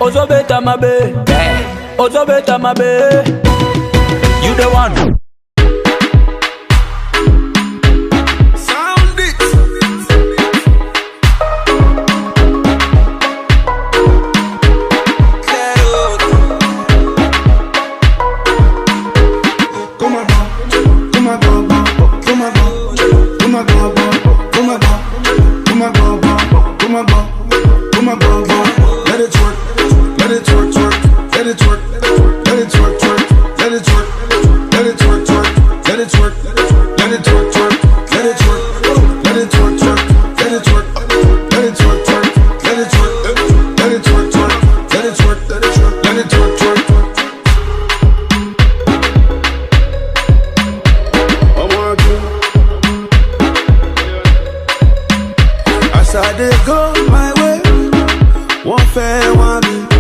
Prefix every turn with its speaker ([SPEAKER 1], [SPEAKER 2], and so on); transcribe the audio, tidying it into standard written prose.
[SPEAKER 1] Ozo beta my bae, Ozo beta my bae. You the one.
[SPEAKER 2] As I dey go my way, one fair, one me.